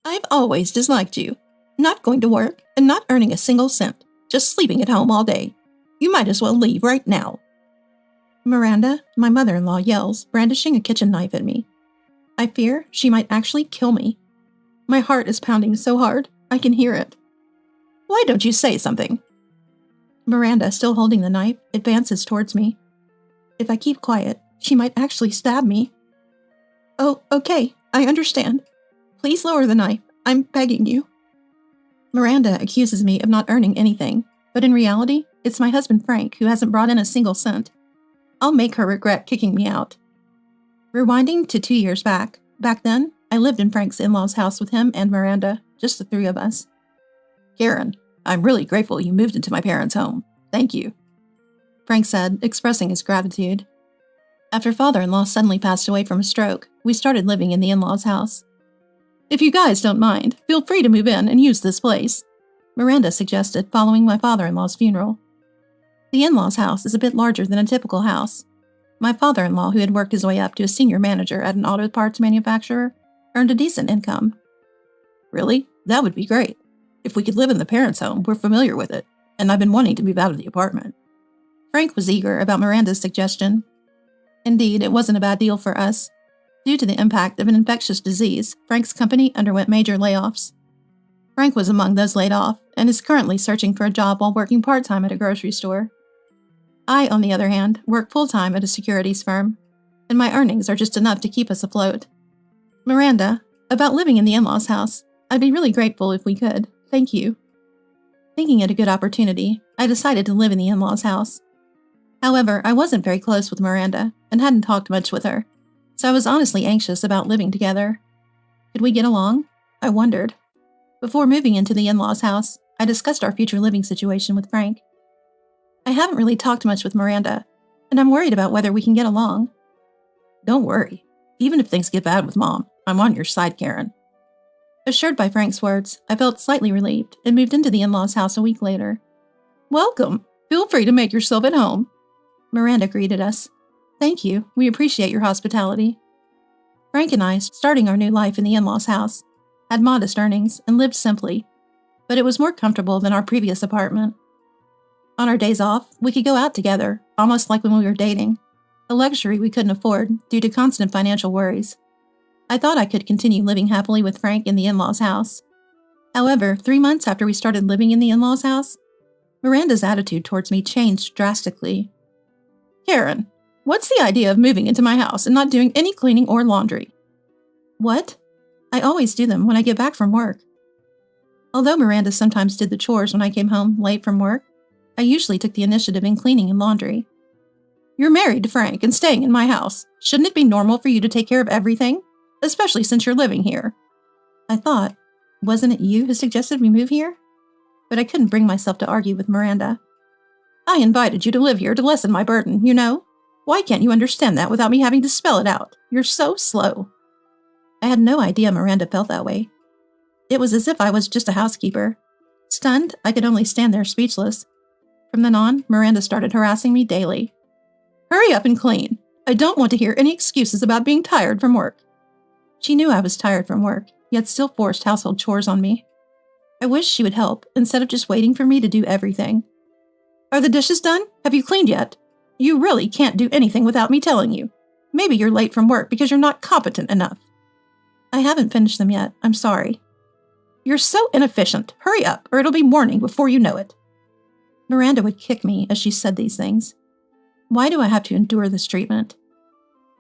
I've always disliked you. Not going to work and not earning a single cent. Just sleeping at home all day. You might as well leave right now. Miranda, my mother-in-law, yells, brandishing a kitchen knife at me. I fear she might actually kill me. My heart is pounding so hard, I can hear it. Why don't you say something? Miranda, still holding the knife, advances towards me. If I keep quiet, she might actually stab me. Oh, okay, I understand. Please lower the knife. I'm begging you. Miranda accuses me of not earning anything, but in reality, it's my husband Frank who hasn't brought in a single cent. I'll make her regret kicking me out. Rewinding to 2 years back. Back then, I lived in Frank's in-laws' house with him and Miranda, just the three of us. Karen, I'm really grateful you moved into my parents' home. Thank you, Frank said, expressing his gratitude. After father-in-law suddenly passed away from a stroke, we started living in the in-laws' house. If you guys don't mind, feel free to move in and use this place, Miranda suggested following my father-in-law's funeral. The in-laws' house is a bit larger than a typical house. My father-in-law, who had worked his way up to a senior manager at an auto parts manufacturer, earned a decent income. Really? That would be great. If we could live in the parents' home, we're familiar with it, and I've been wanting to move out of the apartment. Frank was eager about Miranda's suggestion. Indeed, it wasn't a bad deal for us. Due to the impact of an infectious disease, Frank's company underwent major layoffs. Frank was among those laid off and is currently searching for a job while working part-time at a grocery store. I, on the other hand, work full-time at a securities firm, and my earnings are just enough to keep us afloat. Miranda, about living in the in-laws' house, I'd be really grateful if we could. Thank you. Thinking it a good opportunity, I decided to live in the in-laws' house. However, I wasn't very close with Miranda and hadn't talked much with her, so I was honestly anxious about living together. Could we get along? I wondered. Before moving into the in-laws' house, I discussed our future living situation with Frank. I haven't really talked much with Miranda, and I'm worried about whether we can get along. Don't worry. Even if things get bad with Mom, I'm on your side, Karen. Assured by Frank's words, I felt slightly relieved and moved into the in-laws' house a week later. Welcome. Feel free to make yourself at home. Miranda greeted us. Thank you. We appreciate your hospitality. Frank and I, starting our new life in the in-laws' house, had modest earnings and lived simply, but it was more comfortable than our previous apartment. On our days off, we could go out together, almost like when we were dating, a luxury we couldn't afford due to constant financial worries. I thought I could continue living happily with Frank in the in-laws' house. However, 3 months after we started living in the in-laws' house, Miranda's attitude towards me changed drastically. Karen, what's the idea of moving into my house and not doing any cleaning or laundry? What? I always do them when I get back from work. Although Miranda sometimes did the chores when I came home late from work, I usually took the initiative in cleaning and laundry. You're married to Frank and staying in my house. Shouldn't it be normal for you to take care of everything? Especially since you're living here. I thought, wasn't it you who suggested we move here? But I couldn't bring myself to argue with Miranda. I invited you to live here to lessen my burden, you know? Why can't you understand that without me having to spell it out? You're so slow. I had no idea Miranda felt that way. It was as if I was just a housekeeper. Stunned, I could only stand there speechless. From then on, Miranda started harassing me daily. Hurry up and clean. I don't want to hear any excuses about being tired from work. She knew I was tired from work, yet still forced household chores on me. I wished she would help, instead of just waiting for me to do everything. Are the dishes done? Have you cleaned yet? You really can't do anything without me telling you. Maybe you're late from work because you're not competent enough. I haven't finished them yet. I'm sorry. You're so inefficient. Hurry up, or it'll be morning before you know it. Miranda would kick me as she said these things. Why do I have to endure this treatment?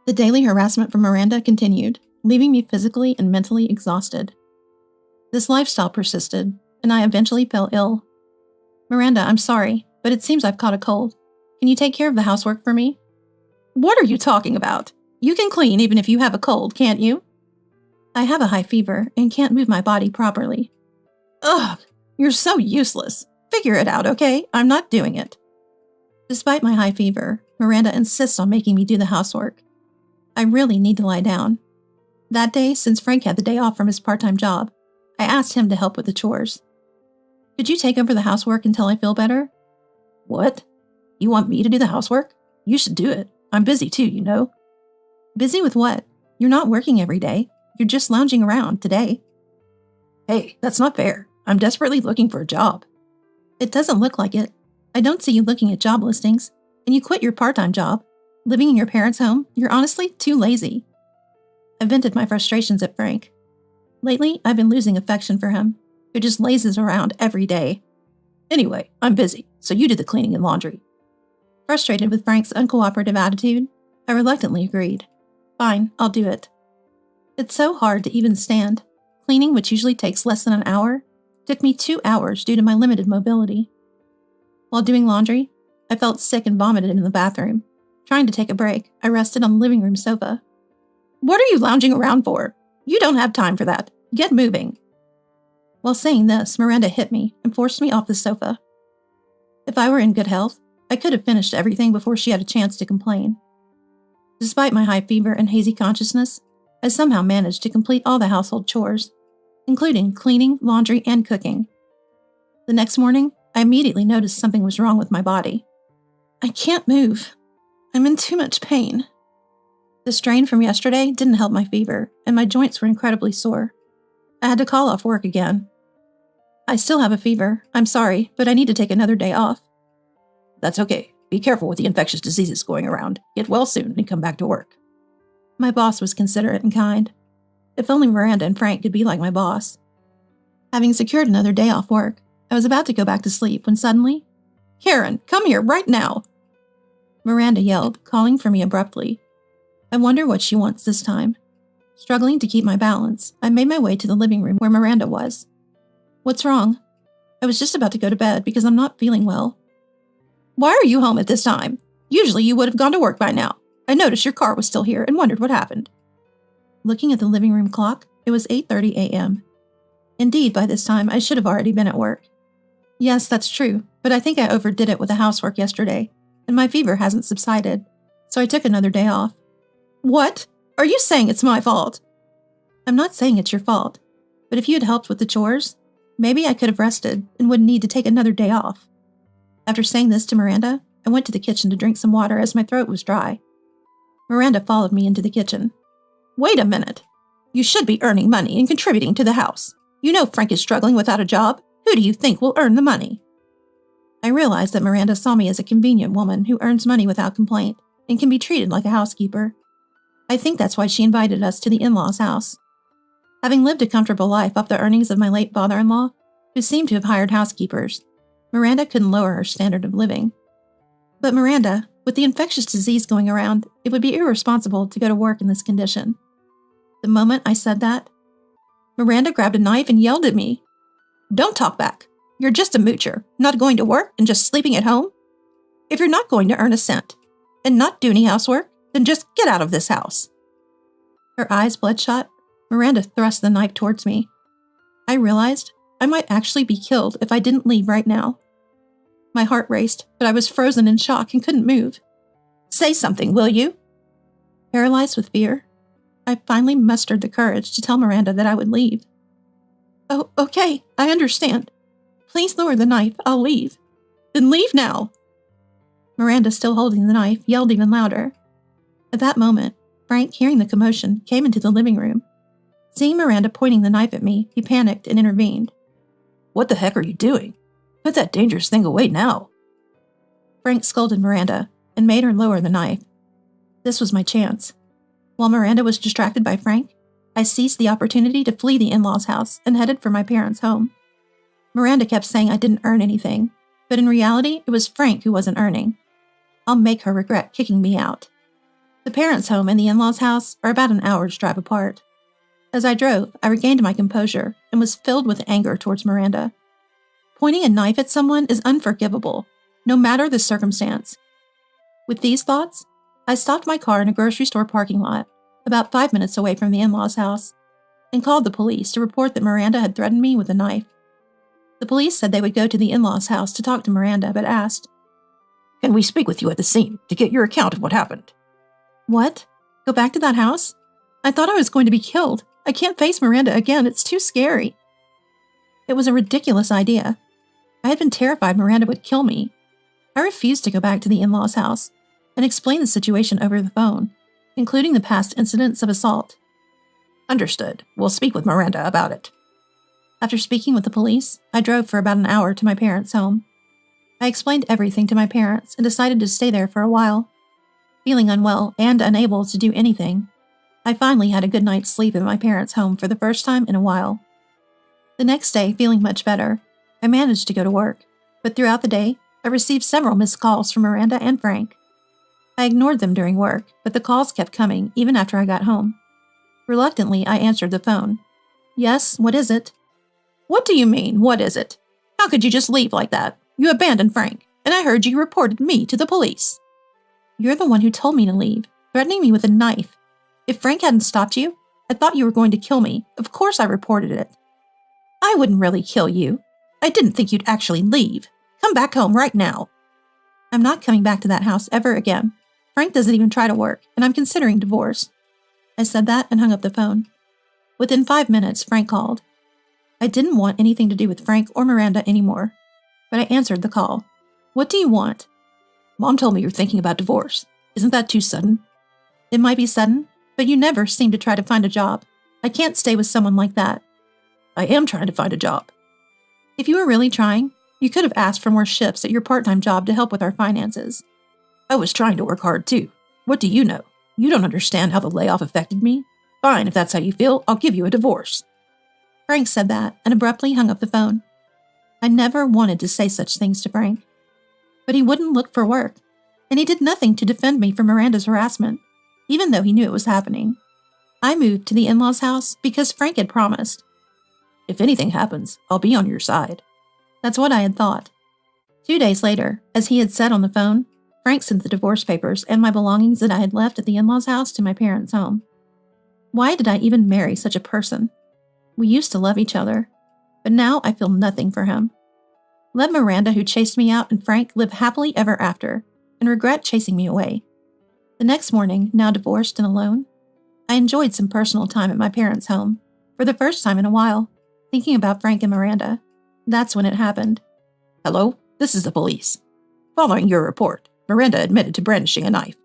The daily harassment from Miranda continued, leaving me physically and mentally exhausted. This lifestyle persisted, and I eventually fell ill. Miranda, I'm sorry, but it seems I've caught a cold. Can you take care of the housework for me? What are you talking about? You can clean even if you have a cold, can't you? I have a high fever and can't move my body properly. Ugh, you're so useless. Figure it out, okay? I'm not doing it. Despite my high fever, Miranda insists on making me do the housework. I really need to lie down. That day, since Frank had the day off from his part-time job, I asked him to help with the chores. Could you take over the housework until I feel better? What? You want me to do the housework? You should do it. I'm busy too, you know. Busy with what? You're not working every day. You're just lounging around today. Hey, that's not fair. I'm desperately looking for a job. It doesn't look like it. I don't see you looking at job listings, and you quit your part-time job. Living in your parents' home, you're honestly too lazy. I vented my frustrations at Frank. Lately, I've been losing affection for him, who just lazes around every day. Anyway, I'm busy, so you do the cleaning and laundry. Frustrated with Frank's uncooperative attitude, I reluctantly agreed. Fine, I'll do it. It's so hard to even stand. Cleaning, which usually takes less than an hour, took me 2 hours due to my limited mobility. While doing laundry, I felt sick and vomited in the bathroom. Trying to take a break, I rested on the living room sofa. What are you lounging around for? You don't have time for that. Get moving. While saying this, Miranda hit me and forced me off the sofa. If I were in good health, I could have finished everything before she had a chance to complain. Despite my high fever and hazy consciousness, I somehow managed to complete all the household chores, including cleaning, laundry, and cooking. The next morning, I immediately noticed something was wrong with my body. I can't move. I'm in too much pain. The strain from yesterday didn't help my fever, and my joints were incredibly sore. I had to call off work again. I still have a fever. I'm sorry, but I need to take another day off. That's okay. Be careful with the infectious diseases going around. Get well soon and come back to work. My boss was considerate and kind. If only Miranda and Frank could be like my boss. Having secured another day off work, I was about to go back to sleep when suddenly, Karen, come here right now! Miranda yelled, calling for me abruptly. I wonder what she wants this time. Struggling to keep my balance, I made my way to the living room where Miranda was. What's wrong? I was just about to go to bed because I'm not feeling well. Why are you home at this time? Usually you would have gone to work by now. I noticed your car was still here and wondered what happened. Looking at the living room clock, it was 8:30 a.m. Indeed, by this time, I should have already been at work. Yes, that's true, but I think I overdid it with the housework yesterday, and my fever hasn't subsided, so I took another day off. What? Are you saying it's my fault? I'm not saying it's your fault, but if you had helped with the chores, maybe I could have rested and wouldn't need to take another day off. After saying this to Miranda, I went to the kitchen to drink some water as my throat was dry. Miranda followed me into the kitchen. Wait a minute. You should be earning money and contributing to the house. You know Frank is struggling without a job. Who do you think will earn the money? I realized that Miranda saw me as a convenient woman who earns money without complaint and can be treated like a housekeeper. I think that's why she invited us to the in-laws' house. Having lived a comfortable life off the earnings of my late father-in-law, who seemed to have hired housekeepers, Miranda couldn't lower her standard of living. But Miranda, with the infectious disease going around, it would be irresponsible to go to work in this condition. The moment I said that, Miranda grabbed a knife and yelled at me. Don't talk back. You're just a moocher, not going to work and just sleeping at home. If you're not going to earn a cent and not do any housework, then just get out of this house. Her eyes bloodshot, Miranda thrust the knife towards me. I realized I might actually be killed if I didn't leave right now. My heart raced, but I was frozen in shock and couldn't move. Say something, will you? Paralyzed with fear, I finally mustered the courage to tell Miranda that I would leave. Oh, okay, I understand. Please lower the knife, I'll leave. Then leave now. Miranda, still holding the knife, yelled even louder. At that moment, Frank, hearing the commotion, came into the living room. Seeing Miranda pointing the knife at me, he panicked and intervened. What the heck are you doing? Put that dangerous thing away now. Frank scolded Miranda and made her lower the knife. This was my chance. While Miranda was distracted by Frank, I seized the opportunity to flee the in-laws' house and headed for my parents' home. Miranda kept saying I didn't earn anything, but in reality, it was Frank who wasn't earning. I'll make her regret kicking me out. The parents' home and the in-laws' house are about an hour's drive apart. As I drove, I regained my composure and was filled with anger towards Miranda. Pointing a knife at someone is unforgivable, no matter the circumstance. With these thoughts, I stopped my car in a grocery store parking lot, about 5 minutes away from the in-laws' house, and called the police to report that Miranda had threatened me with a knife. The police said they would go to the in-laws' house to talk to Miranda, but asked, Can we speak with you at the scene to get your account of what happened? What? Go back to that house? I thought I was going to be killed. I can't face Miranda again. It's too scary. It was a ridiculous idea. I had been terrified Miranda would kill me. I refused to go back to the in-laws' house and explain the situation over the phone, including the past incidents of assault. Understood. We'll speak with Miranda about it. After speaking with the police, I drove for about an hour to my parents' home. I explained everything to my parents and decided to stay there for a while. Feeling unwell and unable to do anything, I finally had a good night's sleep in my parents' home for the first time in a while. The next day, feeling much better, I managed to go to work, but throughout the day, I received several missed calls from Miranda and Frank. I ignored them during work, but the calls kept coming even after I got home. Reluctantly, I answered the phone. Yes, what is it? What do you mean, what is it? How could you just leave like that? You abandoned Frank, and I heard you reported me to the police. You're the one who told me to leave, threatening me with a knife. If Frank hadn't stopped you, I thought you were going to kill me. Of course I reported it. I wouldn't really kill you. I didn't think you'd actually leave. Come back home right now. I'm not coming back to that house ever again. Frank doesn't even try to work, and I'm considering divorce. I said that and hung up the phone. Within 5 minutes, Frank called. I didn't want anything to do with Frank or Miranda anymore, but I answered the call. What do you want? Mom told me you're thinking about divorce. Isn't that too sudden? It might be sudden, but you never seem to try to find a job. I can't stay with someone like that. I am trying to find a job. If you were really trying, you could have asked for more shifts at your part-time job to help with our finances. I was trying to work hard too. What do you know? You don't understand how the layoff affected me? Fine, if that's how you feel, I'll give you a divorce. Frank said that and abruptly hung up the phone. I never wanted to say such things to Frank. But he wouldn't look for work, and he did nothing to defend me from Miranda's harassment, even though he knew it was happening. I moved to the in-laws' house because Frank had promised. If anything happens, I'll be on your side. That's what I had thought. 2 days later, as he had said on the phone, Frank sent the divorce papers and my belongings that I had left at the in-laws' house to my parents' home. Why did I even marry such a person? We used to love each other, but now I feel nothing for him. Let Miranda, who chased me out, and Frank live happily ever after, and regret chasing me away. The next morning, now divorced and alone, I enjoyed some personal time at my parents' home, for the first time in a while, thinking about Frank and Miranda. That's when it happened. Hello, this is the police. Following your report, Miranda admitted to brandishing a knife.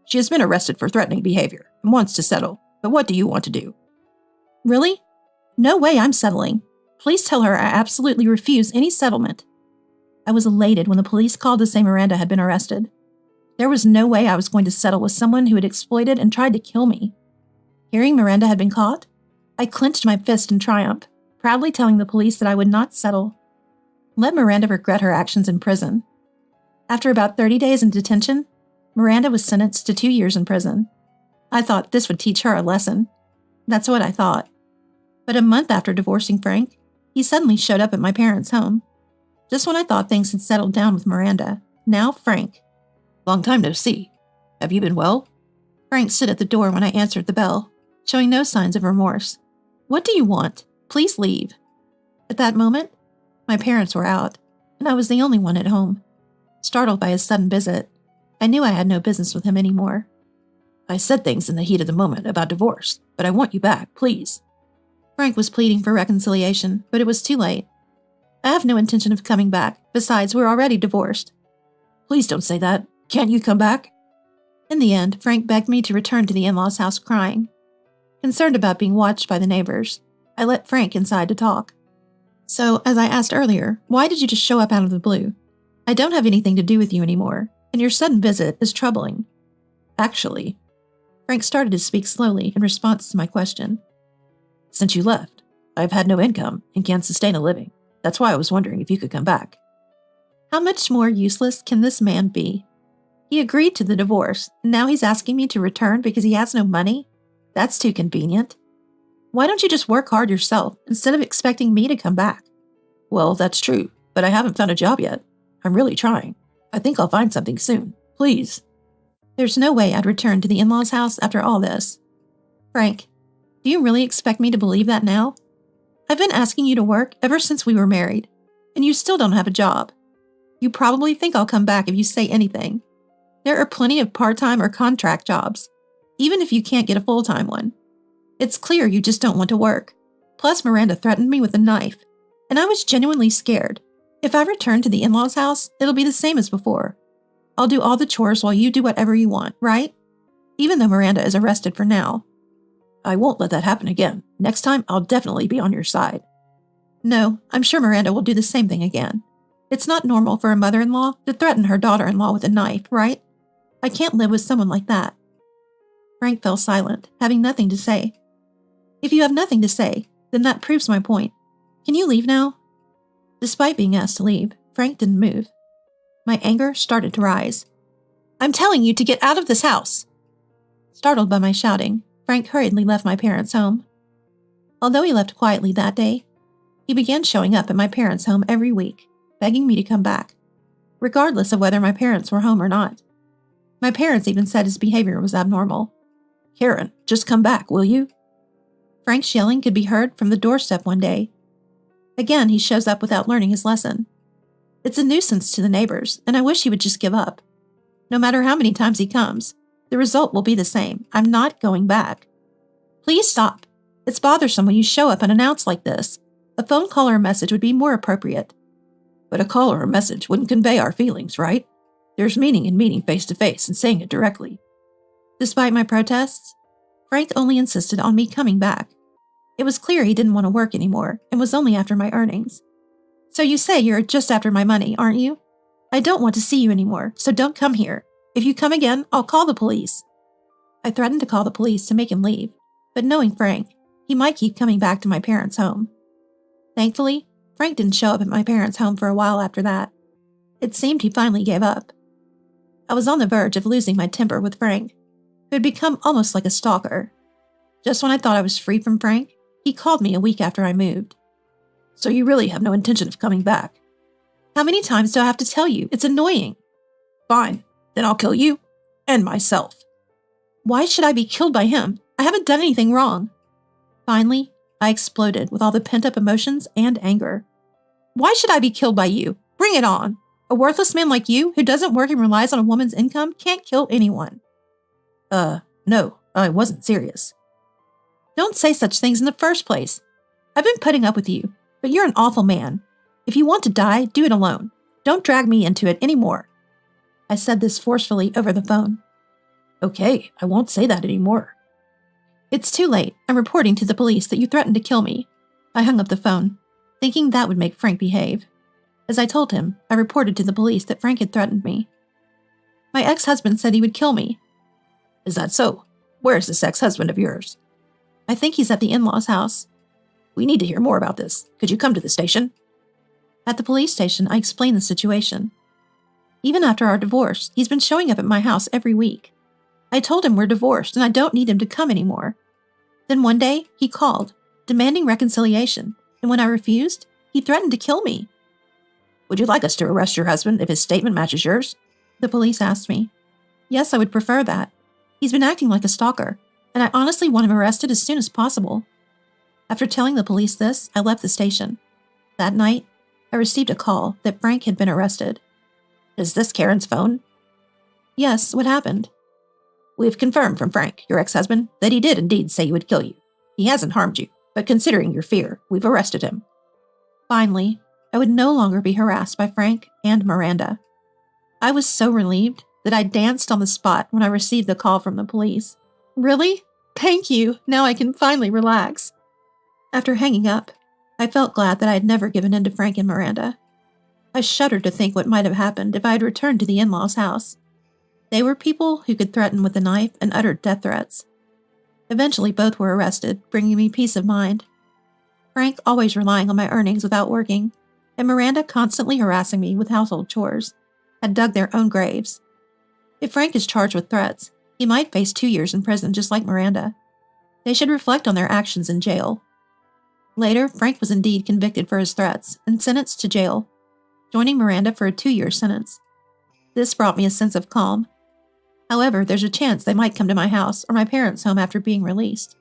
She has been arrested for threatening behavior and wants to settle, but what do you want to do? Really? No way I'm settling. Please tell her I absolutely refuse any settlement. I was elated when the police called to say Miranda had been arrested. There was no way I was going to settle with someone who had exploited and tried to kill me. Hearing Miranda had been caught, I clenched my fist in triumph, proudly telling the police that I would not settle. Let Miranda regret her actions in prison. After about 30 days in detention, Miranda was sentenced to 2 years in prison. I thought this would teach her a lesson. That's what I thought. But a month after divorcing Frank, he suddenly showed up at my parents' home. Just when I thought things had settled down with Miranda, now Frank. Long time no see. Have you been well? Frank stood at the door when I answered the bell, showing no signs of remorse. What do you want? Please leave. At that moment, my parents were out, and I was the only one at home. Startled by his sudden visit, I knew I had no business with him anymore. I said things in the heat of the moment about divorce, but I want you back, please. Frank was pleading for reconciliation, but it was too late. I have no intention of coming back. Besides, we're already divorced. Please don't say that. Can't you come back? In the end, Frank begged me to return to the in-laws' house crying. Concerned about being watched by the neighbors, I let Frank inside to talk. So, as I asked earlier, why did you just show up out of the blue? I don't have anything to do with you anymore, and your sudden visit is troubling. Actually, Frank started to speak slowly in response to my question. Since you left, I've had no income and can't sustain a living. That's why I was wondering if you could come back. How much more useless can this man be? He agreed to the divorce, and now he's asking me to return because he has no money? That's too convenient. Why don't you just work hard yourself instead of expecting me to come back? Well, that's true, but I haven't found a job yet. I'm really trying. I think I'll find something soon. Please. There's no way I'd return to the in-laws' house after all this. Frank, do you really expect me to believe that now? I've been asking you to work ever since we were married, and you still don't have a job. You probably think I'll come back if you say anything. There are plenty of part-time or contract jobs, even if you can't get a full-time one. It's clear you just don't want to work. Plus, Miranda threatened me with a knife, and I was genuinely scared. If I return to the in-laws' house, it'll be the same as before. I'll do all the chores while you do whatever you want, right? Even though Miranda is arrested for now. I won't let that happen again. Next time, I'll definitely be on your side. No, I'm sure Miranda will do the same thing again. It's not normal for a mother-in-law to threaten her daughter-in-law with a knife, right? I can't live with someone like that. Frank fell silent, having nothing to say. If you have nothing to say, then that proves my point. Can you leave now? Despite being asked to leave, Frank didn't move. My anger started to rise. I'm telling you to get out of this house! Startled by my shouting, Frank hurriedly left my parents' home. Although he left quietly that day, he began showing up at my parents' home every week, begging me to come back, regardless of whether my parents were home or not. My parents even said his behavior was abnormal. Karen, just come back, will you? Frank's yelling could be heard from the doorstep one day. Again, he shows up without learning his lesson. It's a nuisance to the neighbors, and I wish he would just give up. No matter how many times he comes, the result will be the same. I'm not going back. Please stop. It's bothersome when you show up unannounced like this. A phone call or a message would be more appropriate. But a call or a message wouldn't convey our feelings, right? There's meaning in meeting face to face and saying it directly. Despite my protests, Frank only insisted on me coming back. It was clear he didn't want to work anymore and was only after my earnings. So you say you're just after my money, aren't you? I don't want to see you anymore, so don't come here. If you come again, I'll call the police. I threatened to call the police to make him leave, but knowing Frank, he might keep coming back to my parents' home. Thankfully, Frank didn't show up at my parents' home for a while after that. It seemed he finally gave up. I was on the verge of losing my temper with Frank, who had become almost like a stalker. Just when I thought I was free from Frank, he called me a week after I moved. So you really have no intention of coming back? How many times do I have to tell you? It's annoying. Fine, then I'll kill you and myself. Why should I be killed by him? I haven't done anything wrong. Finally, I exploded with all the pent-up emotions and anger. Why should I be killed by you? Bring it on. A worthless man like you, who doesn't work and relies on a woman's income, can't kill anyone. No, I wasn't serious. Don't say such things in the first place. I've been putting up with you, but you're an awful man. If you want to die, do it alone. Don't drag me into it anymore. I said this forcefully over the phone. Okay, I won't say that anymore. It's too late. I'm reporting to the police that you threatened to kill me. I hung up the phone, thinking that would make Frank behave. As I told him, I reported to the police that Frank had threatened me. My ex-husband said he would kill me. Is that so? Where is this ex-husband of yours? I think he's at the in-laws' house. We need to hear more about this. Could you come to the station? At the police station, I explained the situation. Even after our divorce, he's been showing up at my house every week. I told him we're divorced and I don't need him to come anymore. Then one day, he called, demanding reconciliation, and when I refused, he threatened to kill me. Would you like us to arrest your husband if his statement matches yours? The police asked me. Yes, I would prefer that. He's been acting like a stalker, and I honestly want him arrested as soon as possible. After telling the police this, I left the station. That night, I received a call that Frank had been arrested. Is this Karen's phone? Yes, what happened? We have confirmed from Frank, your ex-husband, that he did indeed say he would kill you. He hasn't harmed you, but considering your fear, we've arrested him. Finally, I would no longer be harassed by Frank and Miranda. I was so relieved that I danced on the spot when I received the call from the police. Really? Thank you. Now I can finally relax. After hanging up, I felt glad that I had never given in to Frank and Miranda. I shuddered to think what might have happened if I had returned to the in-laws' house. They were people who could threaten with a knife and uttered death threats. Eventually, both were arrested, bringing me peace of mind. Frank always relying on my earnings without working, and Miranda constantly harassing me with household chores, had dug their own graves. If Frank is charged with threats, he might face 2 years in prison just like Miranda. They should reflect on their actions in jail. Later, Frank was indeed convicted for his threats and sentenced to jail, joining Miranda for a 2-year sentence. This brought me a sense of calm. However, there's a chance they might come to my house or my parents' home after being released.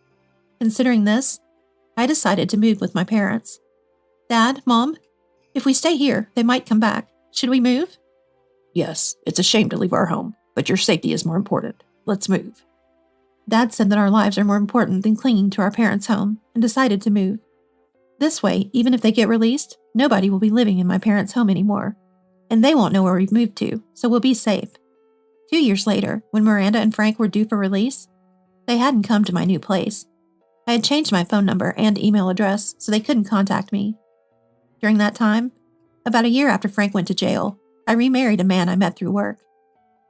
Considering this, I decided to move with my parents. Dad, Mom, if we stay here, they might come back. Should we move? Yes, it's a shame to leave our home, but your safety is more important. Let's move. Dad said that our lives are more important than clinging to our parents' home and decided to move. This way, even if they get released, nobody will be living in my parents' home anymore, and they won't know where we've moved to, so we'll be safe. 2 years later, when Miranda and Frank were due for release, they hadn't come to my new place. I had changed my phone number and email address so they couldn't contact me. During that time, about a year after Frank went to jail, I remarried a man I met through work.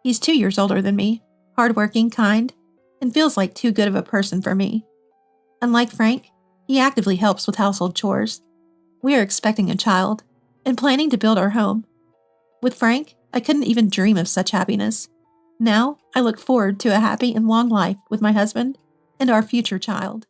He's 2 years older than me, hardworking, kind, and feels like too good of a person for me. Unlike Frank, he actively helps with household chores. We are expecting a child and planning to build our home. With Frank, I couldn't even dream of such happiness. Now, I look forward to a happy and long life with my husband and our future child.